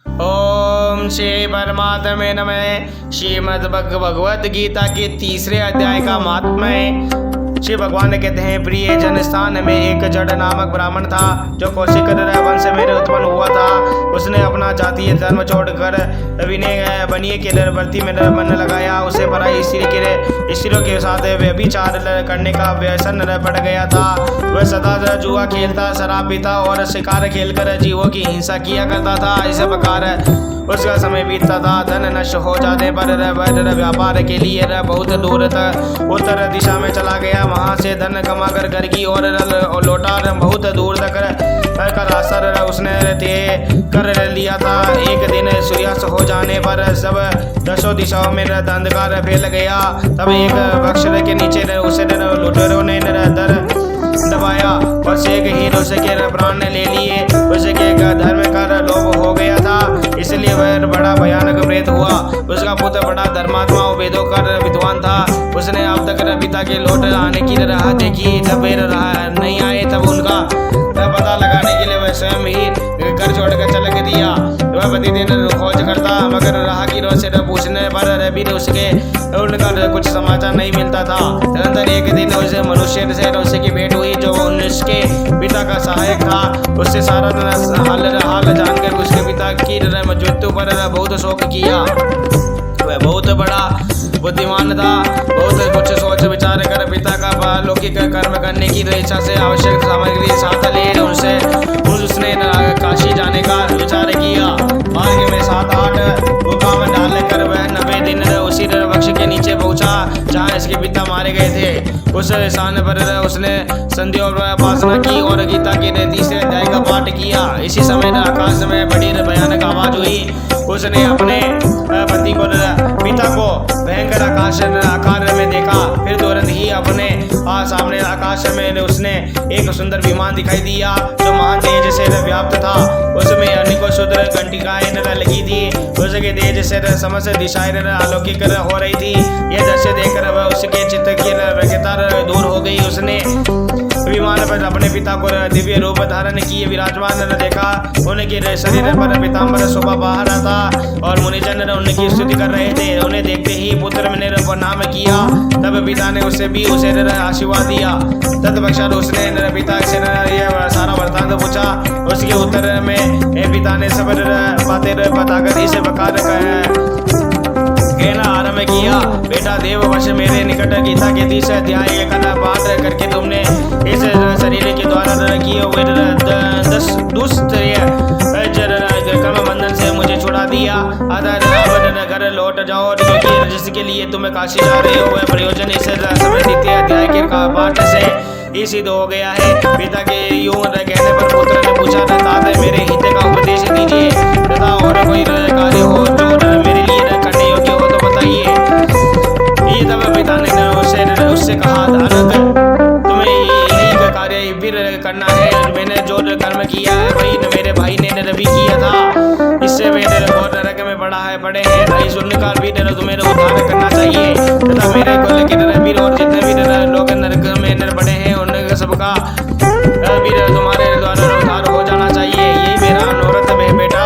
ओम श्री परमात्मे नमः। श्रीमद् भगवद गीता के तीसरे अध्याय का महात्म्य। श्री भगवान कहते हैं, प्रिय जन, स्थान में एक जड़ नामक ब्राह्मण था जो कौशिक वंश में उत्पन्न हुआ था। उसने अपना जातीय धर्म छोड़कर विनय बनिए के प्रति में मन लगाया। उसे पराई स्त्रियों के साथ व्यभिचार करने का व्यसन पड़ गया था। वह सदा जुआ खेलता, शराब पीता और शिकार खेलकर जीवों की हिंसा किया करता था। इस प्रकार उसका समय बीतता था। धन नष्ट हो जाने पर वह व्यापार के लिए बहुत दूर तक उत्तर दिशा में चला गया। वहां से धन कमाकर घर की ओर लौटा। बहुत दूर तक का रास्ता उसने तय कर लिया था। एक दिन सूर्यास्त हो जाने पर सब दसों दिशाओं में अंधकार फैल गया। तब एक वृक्ष के नीचे उसे लुटेरों ने दबाया और शेख ही उसके प्राण ले लिए। उसके धर्म का लोभ हो गया था, इसलिए वह बड़ा भयानक प्रेत हुआ। उसका पुत्र बड़ा धर्मात्मा और वेदों का विद्वान था। उसने अब तक पिता के लौट आने की राह देखी। जब वे नहीं आए तब उनका पता लगाने के लिए वह स्वयं ही घर छोड़कर चल दिया। वह प्रतिदिन खोज करता, मगर राहगीरों से पूछने पर भी उनका कुछ समाचार नहीं मिलता था। तदनंतर एक दिन उसे मनुष्य से उसकी भेंट हुई जो उसके पिता का सहायक था। उससे सारा हाल जानकर उसके पिता की मृत्यु पर बहुत शोक किया। वह बहुत बड़ा बुद्धिमान था। बहुत कुछ सोच विचार कर पिता का लौकिक कर्म करने की इच्छा से आवश्यक सामग्री साथ ले उसने काशी जाने का विचार किया। मार्ग में 7-8 मुकाम डालकर वह 90 दिन उसी वृक्ष के नीचे पहुंचा जहां इसके पिता मारे गए थे। उस स्थान पर उसने संध्या उपासना की और गीता के 30 अध्याय का पाठ किया। इसी समय आकाश में बड़ी भयानक आवाज हुई। उसने अपने पति को पिता को भयंकर आकार में देखा। फिर तुरंत ही अपने सामने आकाश में उसने एक सुंदर विमान दिखाई दिया जो महान तेज से व्याप्त था। उसमें अनेकों शुद्र घंटिकाएं लगी थी। उसके तेज से समस्त दिशाएं अलौकिक हो रही थी। यह दृश्य देखकर वह उसके चित्त की व्यग्रता दूर हो गई। उसने विमान पर अपने पिता को दिव्य रूप धारण किए विराजमान देखा। उनके शरीर पर पीताम्बर शोभा बहा रहा था और मुनिजन उनकी स्तुति कर रहे थे। उन्हें देखते ही पुत्र ने प्रणाम किया। तब पिता ने उसे आशीर्वाद दिया। तत्पश्चात उसने पिता से यह सारा वृत्तांत पूछा। उसके उत्तर में पिता ने सब बातें बताकर इस प्रकार कहना आरंभ किया, बेटा देववश मेरे निकट गीता के 30 अध्याय का पाठ करके तुमने इस शरीर के द्वारा किए हुए दुष्ट कर्म बंधन से मुझे छुड़ा दिया। अतः घर लौट जाओ, क्योंकि जिसके लिए तुम काशी जा रहे हो वह प्रयोजन इस समय 3 अध्याय के पाठ से ही सिद्ध हो गया है। पिता के यूं कहने पर पुत्र ने पूछा, तात मेरे हित का उपदेश दीजिए तथा और कोई कार्य हो जो मेरे लिए करने योग्य हो तो बताइए। ये तब पिता ने उससे कहा, दानक तुम्हें यही कार्य फिर करना है। मैंने जो कर्म किया है वही मेरे भाई ने भी किया था। इससे मेरे बहुत नरक में पड़े हैं। सुनकर भी तुम्हें उद्धार करना चाहिए तथा मेरे कुल के वीर और जितने भी लोग नरक में पड़े हैं उन सबका भी तुम्हारे द्वारा उद्धार हो जाना चाहिए। यही मेरा मनोरथ है बेटा।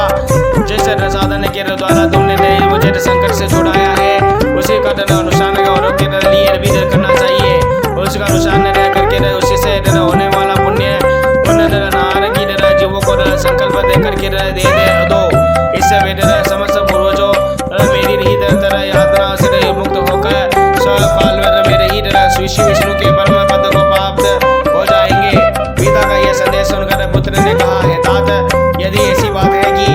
जिस साधन के द्वारा तुमने मुझे संकट से छुड़ाया है उसी का अनुष्ठान और के लिए भी करना चाहिए। उसका अनुष्ठान करके उसी से होने वाला पुण्य नार की जीवों को संकल्प दे करके दे दो। इससे वे समस्त पूर्वजों मेरी ही तरह यात्रा से मुक्त होकर स्वकाल मेरे ही श्री विष्णु के परम पद को प्राप्त हो जाएंगे। पिता का यह संदेश सुनकर पुत्र ने कहा, है तात यदि ऐसी बात है कि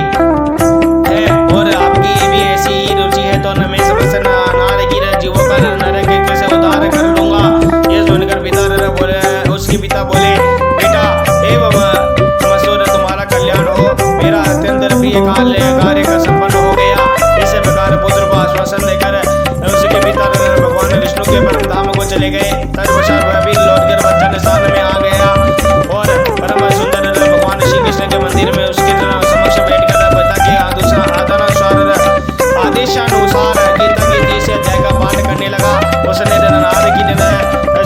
है और आपकी भी ऐसी ही रुचि है तो मैं समस्त नार की जीवों का नरक कैसे उद्धार कर लूंगा। यह सुनकर पिता बोले, उसके पिता बोले, बेटा मसूर तुम्हारा कल्याण हो। मेरा अत्यंत प्रिय कार्य का संपन्न हो गया। इस प्रकार पुत्र को आश्वासन देकर उसके पिता भगवान विष्णु के परम धाम को चले गए। तत्पश्चात वह भी लौटकर बच्चन स्थान में आ गया और परम सुंदर भगवान श्री कृष्ण के मंदिर में उसके समक्ष बैठकर पिता के आदेशानुसार गीता के 30 अध्याय का पाठ करने लगा। उसने नार की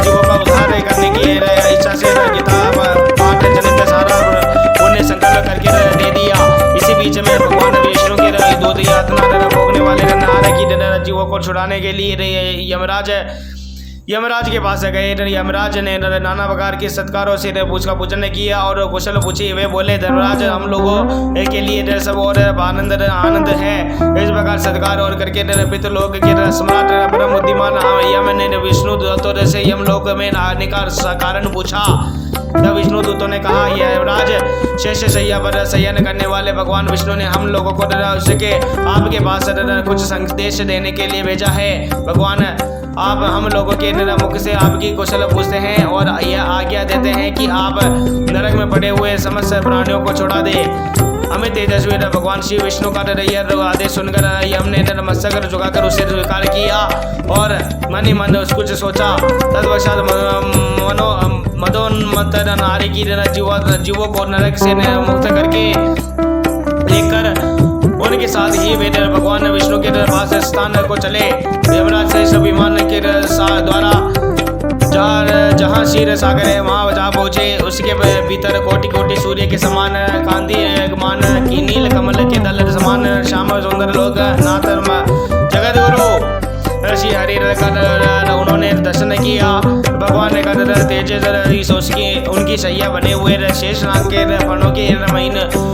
जीवों का उद्धार करने की इच्छा से गीता पाठ जनित सारा पुण्य संकल्प करके दे दिया। इसी बीच में भगवान विष्णु के दूध यातना भोगने वाले नारद की जीवों को छुड़ाने के लिए यमराज के पास गए। यमराज ने नाना प्रकार के सत्कारों से उसका पूजन किया और कुशल पूछी। वे बोले, धर्मराज, हम लोगों के लिए सब और आनंद है। इस प्रकार सत्कार और करके पितृलोक के सम्राट परम बुद्धिमान यम ने विष्णु दूतों से यमलोक में आने का कारण पूछा। तब विष्णु दूतों ने कहा, यमराज, शेष शैया पर शयन करने वाले भगवान विष्णु ने हम लोगों को उसके आपके पास कुछ संदेश देने के लिए भेजा है। भगवान, आप हम लोगों के मुख से आपकी कुशल पूछते हैं और यह आज्ञा देते हैं कि आप नरक में पड़े हुए समस्त प्राणियों को छुड़ा दे। हमें तेजस्वी भगवान श्री विष्णु का आदेश सुनकर यम ने नमस्कार झुकाकर उसे स्वीकार किया और मन ही मन कुछ सोचा। तत्पश्चात मदोन्मत्त नारी की जीवों को नरक से मुक्त करके लेकर उनके साथ ही वे भगवान विष्णु के पास स्थान को चले। यमराज से विमान के द्वारा जहाँ क्षीर सागर है वहाँ जा पहुँचे। उसके भीतर कोटि कोटि सूर्य के समान कांति मान की नील कमल के दल समान श्याम सुंदर लोग नाथ जगत गुरु ऋषि हरि उन्होंने दर्शन किया। भगवान ने कहा, तेज उनकी शैया बने हुए शेषनाग के फणों के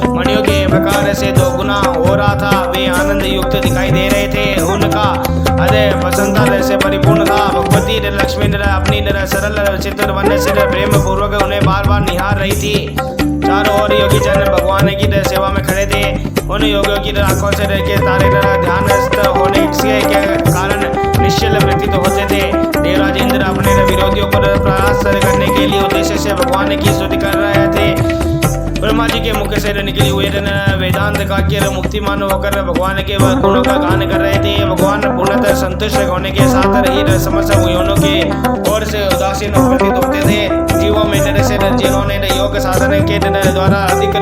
मणियों के प्रकार से दो गुना हो रहा था। वे आनंद युक्त दिखाई दे रहे थे। उनका हृदय प्रसन्नता से परिपूर्ण था। भगवती लक्ष्मी अपनी सरल चित्र बनने से प्रेम पूर्वक उन्हें बार बार निहार रही थी। चारों ओर योगी जन भगवान की सेवा में खड़े थे। उन योगियों की आंखों से तारे ध्यानस्थ होने के कारण निश्चल प्रतीत होते थे। देवराज इंद्र अपने विरोधियों पर प्रयास करने के लिए उद्देश्य से भगवान की स्तुति कर रहे थे। ब्रह्मा जी के मुख से निकली हुए वेदांत का मुक्तिमान होकर भगवान के गुणों का गान कर रहे थे। भगवान पूर्णतः संतुष्ट होने के साथ ही समस्त योनों के ओर से उदासीन प्रतीत होते थे। जीवों में जिन्होंने योग साधन के द्वारा अधिक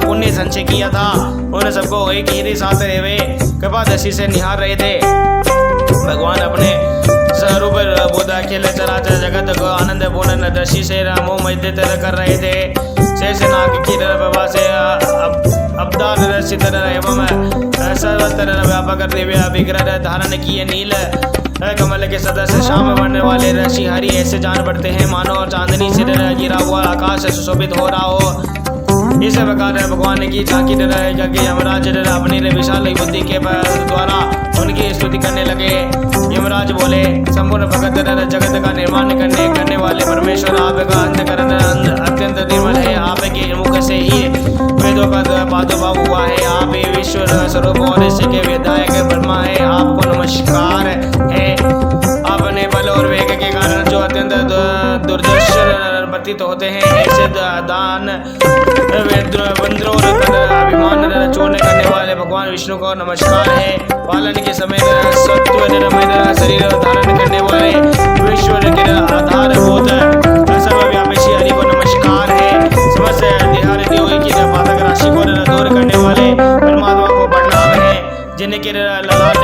पुण्य संचय किया था, उन सबको एक ही साथ वे कृपा दृष्टि से निहार रहे थे। भगवान अपने स्वरूप बोध अखिल चराचर जगत को आनंद पूर्ण दृष्टि से मोहित कर रहे थे। शेषनाग की प्रभा से अवतार सिद्ध एवं सर्वत्र व्यापक दिव्य विग्रह धारण किए नील कमल के सदस्य श्याम वर्ण वाले ऋषि हरि ऐसे जान पड़ते हैं मानो चांदनी से गिरा हुआ आकाश सुशोभित हो रहा हो। इस प्रकार भगवान की झांकी करके यमराज अपनी विशाल बुद्धि के द्वारा उनकी स्तुति करने लगे। यमराज बोले, संपूर्ण भगत जगत का निर्माण करने वाले परमेश्वर, आपका अंतःकरण अत्यंत निर्मल है। आपके मुख से ही वेदों का प्रादुर्भाव हुआ है। आप विश्व स्वरूप और इसके विधायक ब्रह्मा है। आपको नमस्कार है। अपने बल और वेग के कारण जो अत्यंत दुर्दर्श प्रतीत होते हैं, ऐसे दान अभिमान चूर्ण करने वाले भगवान विष्णु को नमस्कार है। पालन के समय सत्व शरीर धारण करने वाले विश्व के आधारभूत सर्वव्यापी श्री हरि को नमस्कार है। समस्त देहारियों की पातक राशि को दूर करने वाले परमात्मा को प्रणाम है। जिनके ललाट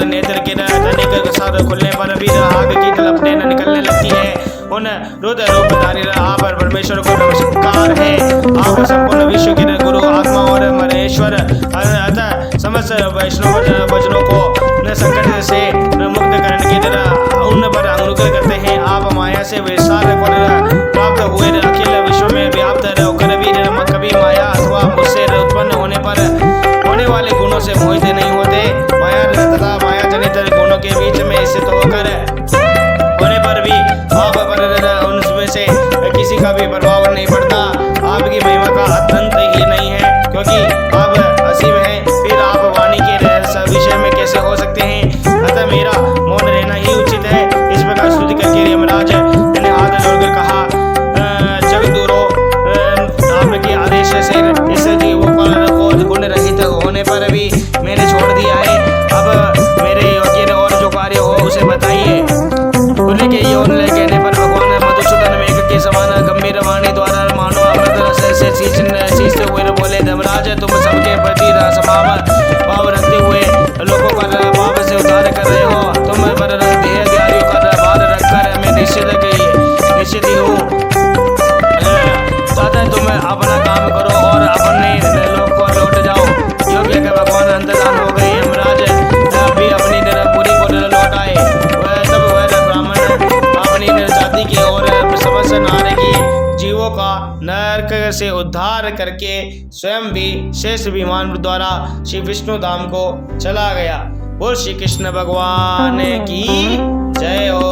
नेत्र के धनिक साथ खुलने पर भी आग की तलपने निकलने लगती है, उन रुद्र रूपधारी आप परमेश्वर को नमस्कार है। आप संपूर्ण विश्व के गुरु आत्मा और महेश्वर अतः समस्त वैष्णव वचनों को संकट से मुक्त करने की तरह उन पर अनुग्रह करते हैं। आप माया से विशाल प्राप्त हुए अखिल विश्व में व्याप्त होकर भी कभी माया अथवा मुझसे उत्पन्न होने वाले गुणों से मोहित नहीं होते। माया तथा माया जनित गुणों के बीच में स्थित होकर होने पर भी आप पर उनमें से किसी का भी प्रभाव नहीं पड़ता। आपकी महिमा का अंत ही नहीं है, क्योंकि आप असीम हैं। फिर आप वाणी के विषय में कैसे हो सकते हैं? अतः मेरा मौन रहना ही उचित है। इस प्रकार स्तुति करके यमराज ने हाथ जोड़कर कहा, जगदुरो, आपके आदेश से इस जीवों को गुण रहित होने पर भी मेरे अंतर्धान हो गए। यमराज भी अपनी निरपुरी को लौट आए। तब वह ब्राह्मण अपनी निर्जाति की और समस्त नार की जीवों का नरक से उद्धार करके स्वयं भी शेष विमान द्वारा श्री विष्णु धाम को चला गया। बोल श्री कृष्ण भगवान की जय हो।